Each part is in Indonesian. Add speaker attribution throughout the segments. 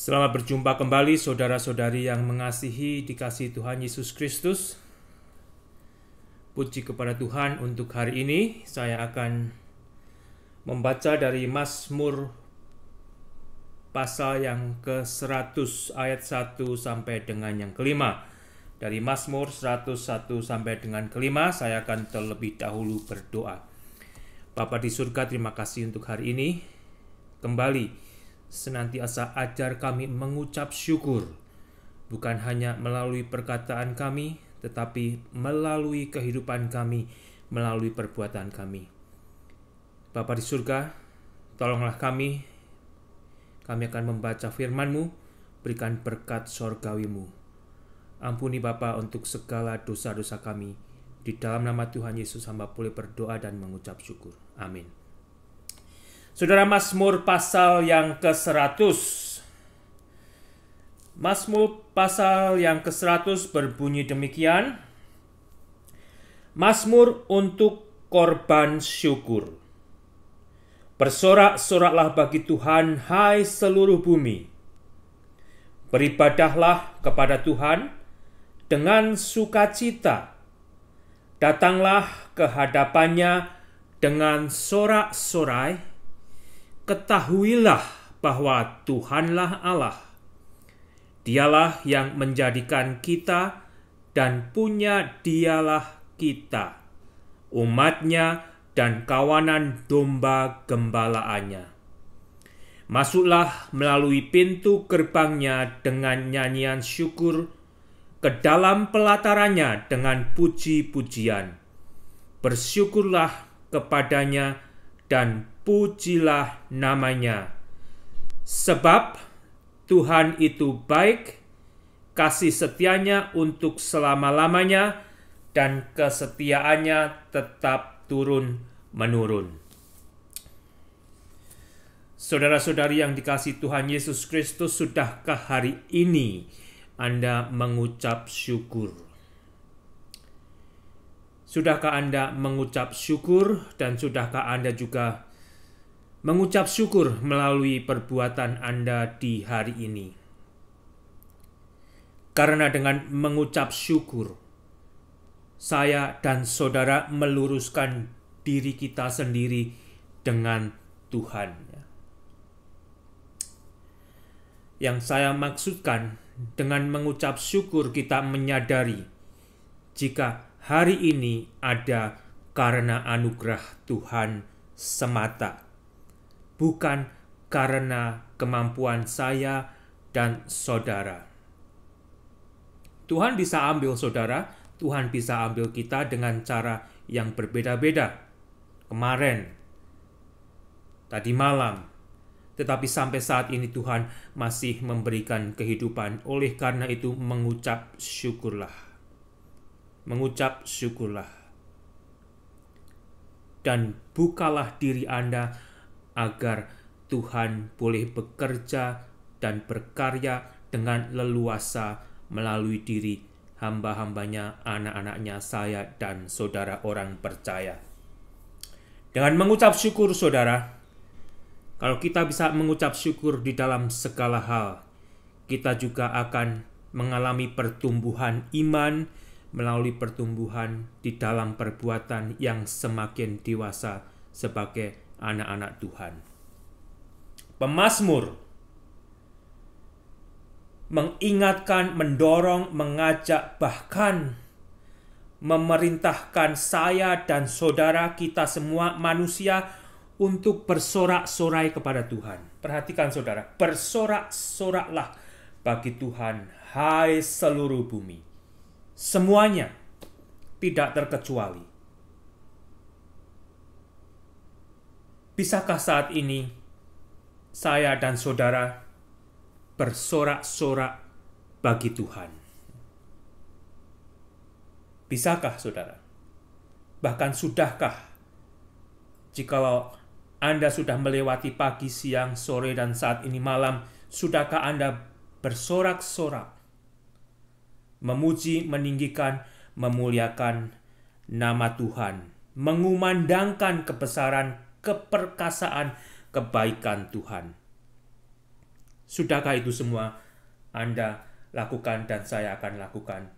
Speaker 1: Selamat berjumpa kembali saudara-saudari yang mengasihi dikasihi Tuhan Yesus Kristus. Puji kepada Tuhan untuk hari ini. Saya akan membaca dari Mazmur pasal yang ke-100 ayat 1 sampai dengan yang kelima. Dari Mazmur 101 sampai dengan kelima, saya akan terlebih dahulu berdoa. Bapa di surga, terima kasih untuk hari ini. Kembali senantiasa ajar kami mengucap syukur, bukan hanya melalui perkataan kami, tetapi melalui kehidupan kami, melalui perbuatan kami. Bapa di surga, tolonglah kami akan membaca firman-Mu, berikan berkat sorgawi-Mu. Ampuni Bapa untuk segala dosa-dosa kami. Di dalam nama Tuhan Yesus hamba boleh berdoa dan mengucap syukur. Amin. Saudara, Mazmur pasal yang ke-100. Mazmur pasal yang ke-100 berbunyi demikian. Mazmur untuk korban syukur. Bersorak-soraklah bagi Tuhan, hai seluruh bumi. Beribadahlah kepada Tuhan dengan sukacita. Datanglah ke hadapannya dengan sorak-sorai. Ketahuilah bahwa Tuhanlah Allah. Dialah yang menjadikan kita dan punya dialah kita, umatnya dan kawanan domba gembalaannya. Masuklah melalui pintu gerbangnya dengan nyanyian syukur, ke dalam pelatarannya dengan puji-pujian. Bersyukurlah kepadanya dan pujilah namanya. Sebab Tuhan itu baik, kasih setianya untuk selama-lamanya, dan kesetiaannya tetap turun-menurun. Saudara-saudari yang dikasihi Tuhan Yesus Kristus, sudahkah hari ini Anda mengucap syukur? Sudahkah Anda mengucap syukur, dan sudahkah Anda juga mengucap syukur melalui perbuatan Anda di hari ini? Karena dengan mengucap syukur, saya dan saudara meluruskan diri kita sendiri dengan Tuhan. Yang saya maksudkan dengan mengucap syukur, kita menyadari jika hari ini ada karena anugerah Tuhan semata, bukan karena kemampuan saya dan saudara. Tuhan bisa ambil saudara, Tuhan bisa ambil kita dengan cara yang berbeda-beda. Kemarin, tadi malam, tetapi sampai saat ini Tuhan masih memberikan kehidupan. Oleh karena itu mengucap syukurlah. Mengucap syukurlah. Dan bukalah diri Anda agar Tuhan boleh bekerja dan berkarya dengan leluasa melalui diri hamba-hambanya, anak-anaknya, saya dan saudara orang percaya. Dengan mengucap syukur, saudara, kalau kita bisa mengucap syukur di dalam segala hal, kita juga akan mengalami pertumbuhan iman, melalui pertumbuhan di dalam perbuatan yang semakin dewasa sebagai anak-anak Tuhan. Pemazmur mengingatkan, mendorong, mengajak, bahkan memerintahkan saya dan saudara, kita semua manusia, untuk bersorak-sorai kepada Tuhan. Perhatikan saudara, bersorak-soraklah bagi Tuhan, hai seluruh bumi. Semuanya, tidak terkecuali. Bisakah saat ini saya dan saudara bersorak-sorak bagi Tuhan? Bisakah saudara? Bahkan sudahkah? Jikalau Anda sudah melewati pagi, siang, sore, dan saat ini malam, sudahkah Anda bersorak-sorak, memuji, meninggikan, memuliakan nama Tuhan, mengumandangkan kebesaran, keperkasaan, kebaikan Tuhan? Sudahkah itu semua Anda lakukan dan saya akan lakukan?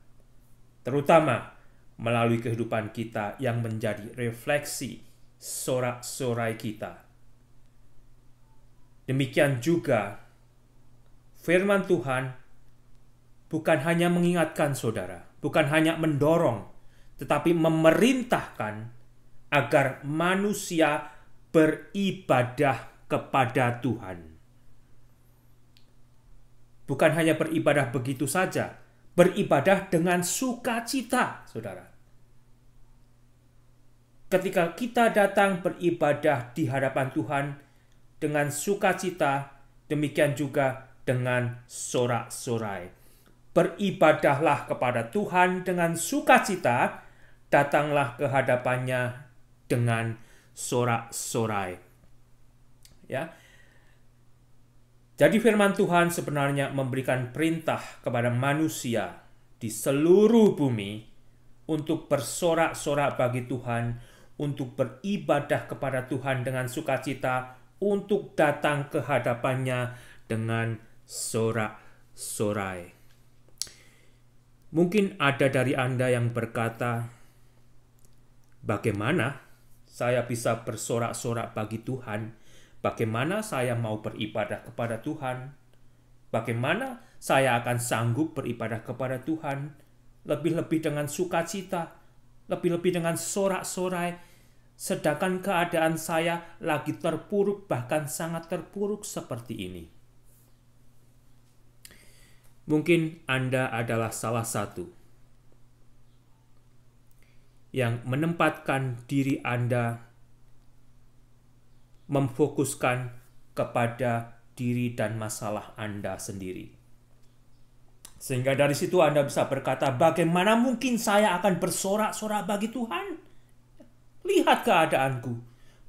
Speaker 1: Terutama melalui kehidupan kita yang menjadi refleksi sorak-sorai kita. Demikian juga firman Tuhan bukan hanya mengingatkan saudara, bukan hanya mendorong, tetapi memerintahkan agar manusia beribadah kepada Tuhan. Bukan hanya beribadah begitu saja, beribadah dengan sukacita, saudara. Ketika kita datang beribadah di hadapan Tuhan dengan sukacita, demikian juga dengan sorak-sorai. Beribadahlah kepada Tuhan dengan sukacita, datanglah ke hadapannya dengan sorak-sorai. Ya. Jadi firman Tuhan sebenarnya memberikan perintah kepada manusia di seluruh bumi untuk bersorak-sorak bagi Tuhan, untuk beribadah kepada Tuhan dengan sukacita, untuk datang ke hadapannya dengan sorak-sorai. Mungkin ada dari Anda yang berkata, bagaimana saya bisa bersorak-sorak bagi Tuhan? Bagaimana saya mau beribadah kepada Tuhan? Bagaimana saya akan sanggup beribadah kepada Tuhan? Lebih-lebih dengan sukacita, lebih-lebih dengan sorak-sorai, sedangkan keadaan saya lagi terpuruk, bahkan sangat terpuruk seperti ini. Mungkin Anda adalah salah satu yang menempatkan diri Anda memfokuskan kepada diri dan masalah Anda sendiri. Sehingga dari situ Anda bisa berkata, bagaimana mungkin saya akan bersorak-sorak bagi Tuhan? Lihat keadaanku.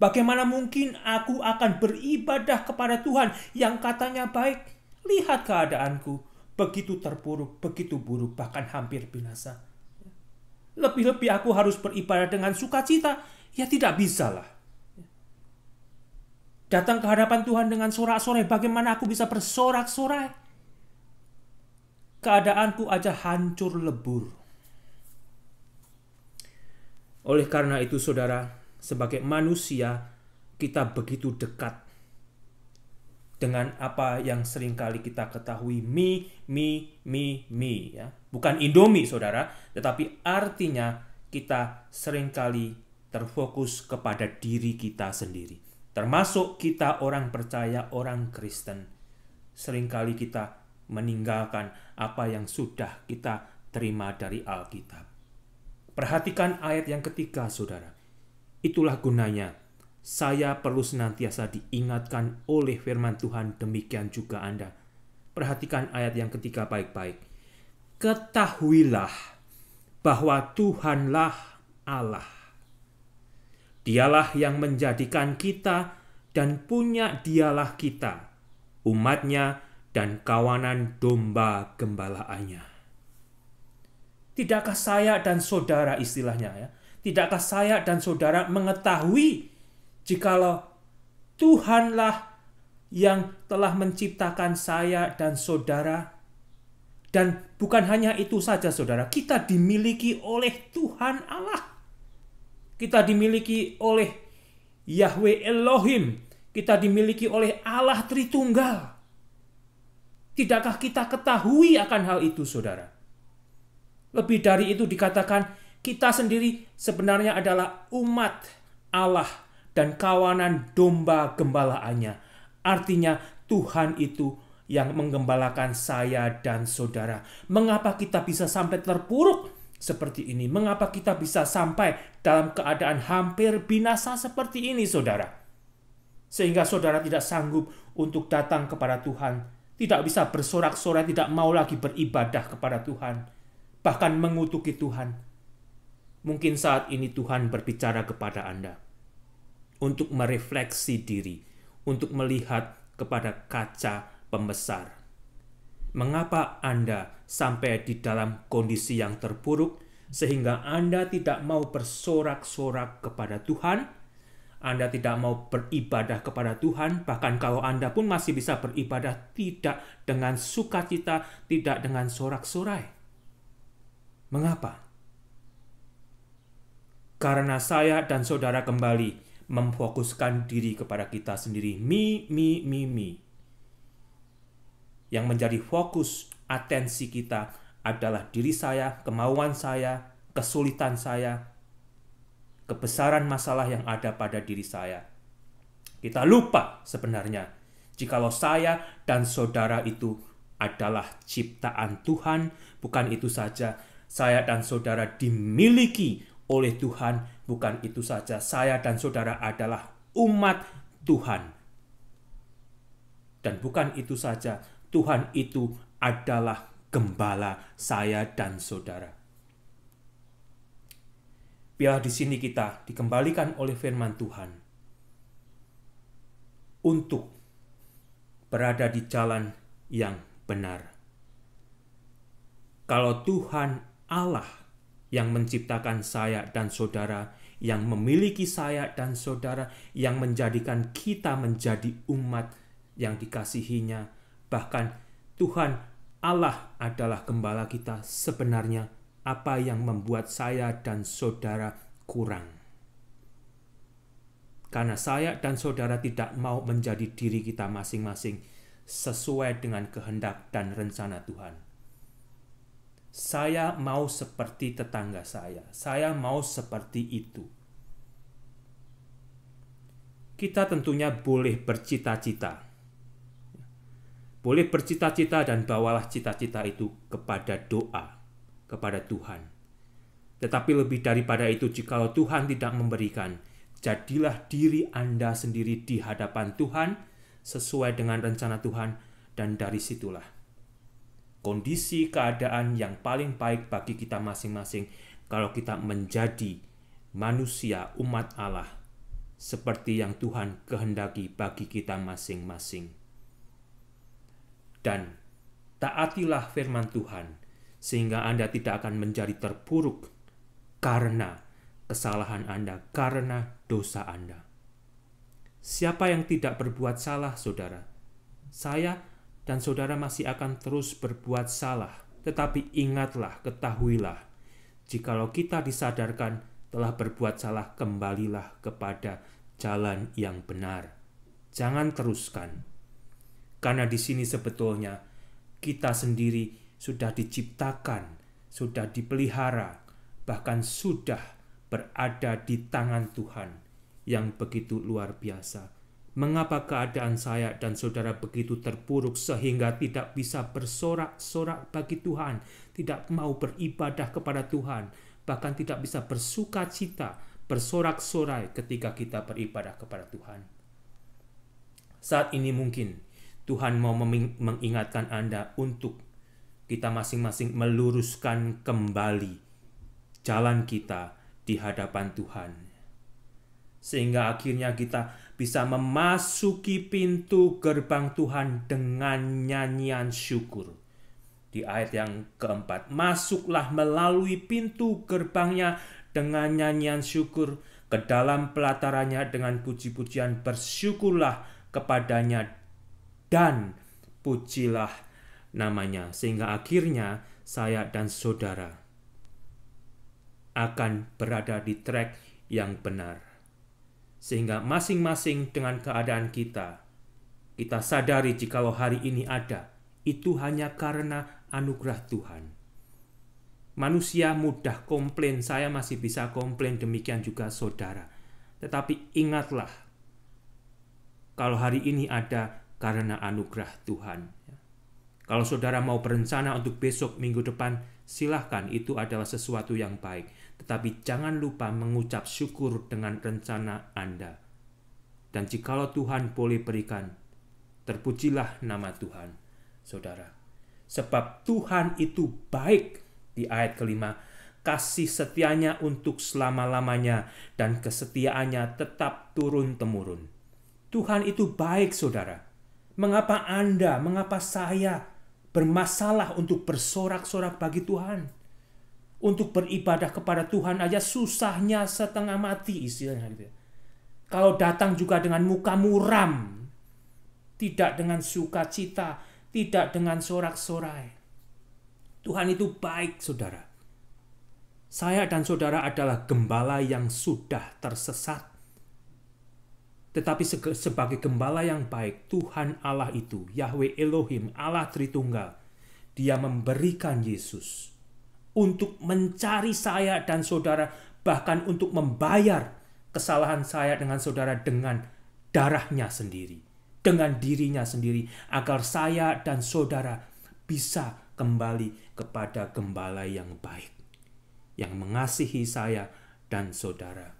Speaker 1: Bagaimana mungkin aku akan beribadah kepada Tuhan yang katanya baik? Lihat keadaanku. Begitu terpuruk, begitu buruk, bahkan hampir binasa. Lebih-lebih aku harus beribadah dengan sukacita. Ya tidak bisalah. Datang ke hadapan Tuhan dengan sorak-sorai. Bagaimana aku bisa bersorak-sorai? Keadaanku aja hancur lebur. Oleh karena itu saudara, sebagai manusia kita begitu dekat dengan apa yang seringkali kita ketahui, me, ya. Bukan Indomie, saudara, tetapi artinya kita seringkali terfokus kepada diri kita sendiri. Termasuk kita orang percaya, orang Kristen. Seringkali kita meninggalkan apa yang sudah kita terima dari Alkitab. Perhatikan ayat yang ketiga, saudara. Itulah gunanya saya perlu senantiasa diingatkan oleh firman Tuhan, demikian juga Anda. Perhatikan ayat yang ketiga baik-baik. Ketahuilah bahwa Tuhanlah Allah. Dialah yang menjadikan kita dan punya dialah kita, umatnya dan kawanan domba gembalaannya. Tidakkah saya dan saudara istilahnya ya? Tidakkah saya dan saudara mengetahui jikalau Tuhanlah yang telah menciptakan saya dan saudara, dan bukan hanya itu saja saudara, kita dimiliki oleh Tuhan Allah. Kita dimiliki oleh Yahweh Elohim. Kita dimiliki oleh Allah Tritunggal. Tidakkah kita ketahui akan hal itu saudara? Lebih dari itu dikatakan kita sendiri sebenarnya adalah umat Allah dan kawanan domba gembalaannya. Artinya Tuhan itu yang menggembalakan saya dan saudara. Mengapa kita bisa sampai terpuruk seperti ini? Mengapa kita bisa sampai dalam keadaan hampir binasa seperti ini, saudara? Sehingga saudara tidak sanggup untuk datang kepada Tuhan. Tidak bisa bersorak-sorai, tidak mau lagi beribadah kepada Tuhan. Bahkan mengutuki Tuhan. Mungkin saat ini Tuhan berbicara kepada Anda untuk merefleksi diri, untuk melihat kepada kaca pembesar. Mengapa Anda sampai di dalam kondisi yang terpuruk, sehingga Anda tidak mau bersorak-sorak kepada Tuhan? Anda tidak mau beribadah kepada Tuhan, bahkan kalau Anda pun masih bisa beribadah tidak dengan sukacita, tidak dengan sorak-sorai. Mengapa? Karena saya dan saudara kembali memfokuskan diri kepada kita sendiri. Me. Yang menjadi fokus atensi kita adalah diri saya, kemauan saya, kesulitan saya, kebesaran masalah yang ada pada diri saya. Kita lupa sebenarnya, jikalau saya dan saudara itu adalah ciptaan Tuhan. Bukan itu saja, saya dan saudara dimiliki oleh Tuhan. Bukan itu saja, saya dan saudara adalah umat Tuhan. Dan bukan itu saja, Tuhan itu adalah gembala saya dan saudara. Biar di sini kita dikembalikan oleh firman Tuhan untuk berada di jalan yang benar. Kalau Tuhan Allah yang menciptakan saya dan saudara, yang memiliki saya dan saudara, yang menjadikan kita menjadi umat yang dikasihinya, bahkan Tuhan Allah adalah gembala kita, sebenarnya apa yang membuat saya dan saudara kurang? Karena saya dan saudara tidak mau menjadi diri kita masing-masing sesuai dengan kehendak dan rencana Tuhan. Saya mau seperti tetangga saya mau seperti itu. Kita tentunya boleh bercita-cita. Boleh bercita-cita dan bawalah cita-cita itu kepada doa, kepada Tuhan. Tetapi lebih daripada itu, jikalau Tuhan tidak memberikan, jadilah diri Anda sendiri di hadapan Tuhan sesuai dengan rencana Tuhan, dan dari situlah kondisi keadaan yang paling baik bagi kita masing-masing kalau kita menjadi manusia umat Allah seperti yang Tuhan kehendaki bagi kita masing-masing. Dan taatilah firman Tuhan sehingga Anda tidak akan menjadi terpuruk karena kesalahan Anda, karena dosa Anda. Siapa yang tidak berbuat salah, saudara? Saya dan saudara masih akan terus berbuat salah. Tetapi ingatlah, ketahuilah, jikalau kita disadarkan telah berbuat salah, kembalilah kepada jalan yang benar. Jangan teruskan. Karena di sini sebetulnya kita sendiri sudah diciptakan, sudah dipelihara, bahkan sudah berada di tangan Tuhan yang begitu luar biasa. Mengapa keadaan saya dan saudara begitu terpuruk sehingga tidak bisa bersorak-sorak bagi Tuhan, tidak mau beribadah kepada Tuhan, bahkan tidak bisa bersuka cita, bersorak-sorai ketika kita beribadah kepada Tuhan? Saat ini mungkin Tuhan mau mengingatkan Anda untuk kita masing-masing meluruskan kembali jalan kita di hadapan Tuhan. Sehingga akhirnya kita bisa memasuki pintu gerbang Tuhan dengan nyanyian syukur. Di ayat yang keempat, masuklah melalui pintu gerbangnya dengan nyanyian syukur, ke dalam pelatarannya dengan puji-pujian, bersyukurlah kepadanya dan pujilah namanya. Sehingga akhirnya saya dan saudara akan berada di track yang benar. Sehingga masing-masing dengan keadaan kita sadari jikalau hari ini ada, itu hanya karena anugerah Tuhan. Manusia mudah komplain, saya masih bisa komplain, demikian juga saudara. Tetapi ingatlah, kalau hari ini ada karena anugerah Tuhan. Kalau saudara mau berencana untuk besok minggu depan, silahkan, itu adalah sesuatu yang baik. Tetapi jangan lupa mengucap syukur dengan rencana Anda. Dan jikalau Tuhan boleh berikan, terpujilah nama Tuhan, saudara. Sebab Tuhan itu baik, di ayat kelima, kasih setianya untuk selama-lamanya, dan kesetiaannya tetap turun-temurun. Tuhan itu baik, saudara. Mengapa Anda, mengapa saya bermasalah untuk bersorak-sorak bagi Tuhan? Untuk beribadah kepada Tuhan aja susahnya setengah mati istilahnya gitu. Kalau datang juga dengan muka muram, tidak dengan sukacita, tidak dengan sorak-sorai. Tuhan itu baik, saudara. Saya dan saudara adalah gembala yang sudah tersesat. Tetapi sebagai gembala yang baik, Tuhan Allah itu, Yahweh Elohim, Allah Tritunggal, Dia memberikan Yesus untuk mencari saya dan saudara, bahkan untuk membayar kesalahan saya dengan saudara dengan darahnya sendiri, dengan dirinya sendiri, agar saya dan saudara bisa kembali kepada gembala yang baik, yang mengasihi saya dan saudara.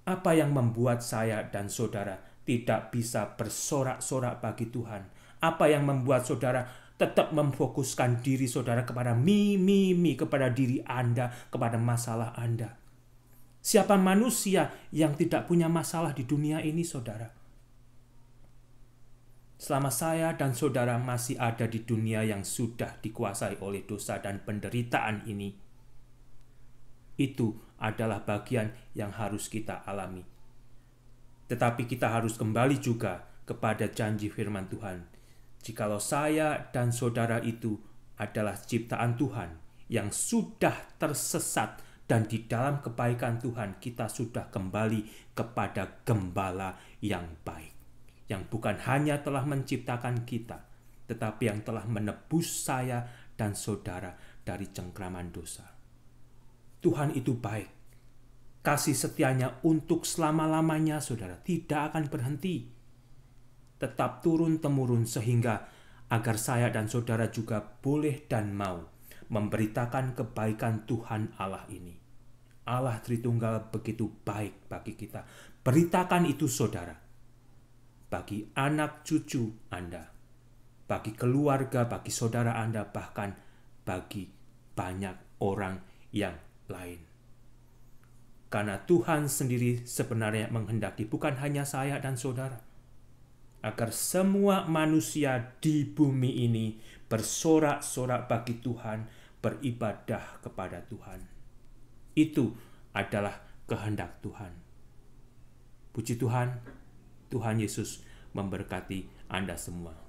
Speaker 1: Apa yang membuat saya dan saudara tidak bisa bersorak-sorak bagi Tuhan? Apa yang membuat saudara tetap memfokuskan diri saudara kepada kepada diri Anda, kepada masalah Anda? Siapa manusia yang tidak punya masalah di dunia ini, saudara? Selama saya dan saudara masih ada di dunia yang sudah dikuasai oleh dosa dan penderitaan ini, itu adalah bagian yang harus kita alami. Tetapi kita harus kembali juga kepada janji firman Tuhan. Jikalau saya dan saudara itu adalah ciptaan Tuhan yang sudah tersesat, dan di dalam kebaikan Tuhan kita sudah kembali kepada gembala yang baik, yang bukan hanya telah menciptakan kita, tetapi yang telah menebus saya dan saudara dari cengkraman dosa. Tuhan itu baik. Kasih setianya untuk selama-lamanya, saudara, tidak akan berhenti. Tetap turun-temurun sehingga agar saya dan saudara juga boleh dan mau memberitakan kebaikan Tuhan Allah ini. Allah Tritunggal begitu baik bagi kita. Beritakan itu, saudara, bagi anak cucu Anda, bagi keluarga, bagi saudara Anda, bahkan bagi banyak orang yang lain. Karena Tuhan sendiri sebenarnya menghendaki bukan hanya saya dan saudara, agar semua manusia di bumi ini bersorak-sorak bagi Tuhan, beribadah kepada Tuhan. Itu adalah kehendak Tuhan. Puji Tuhan, Tuhan Yesus memberkati Anda semua.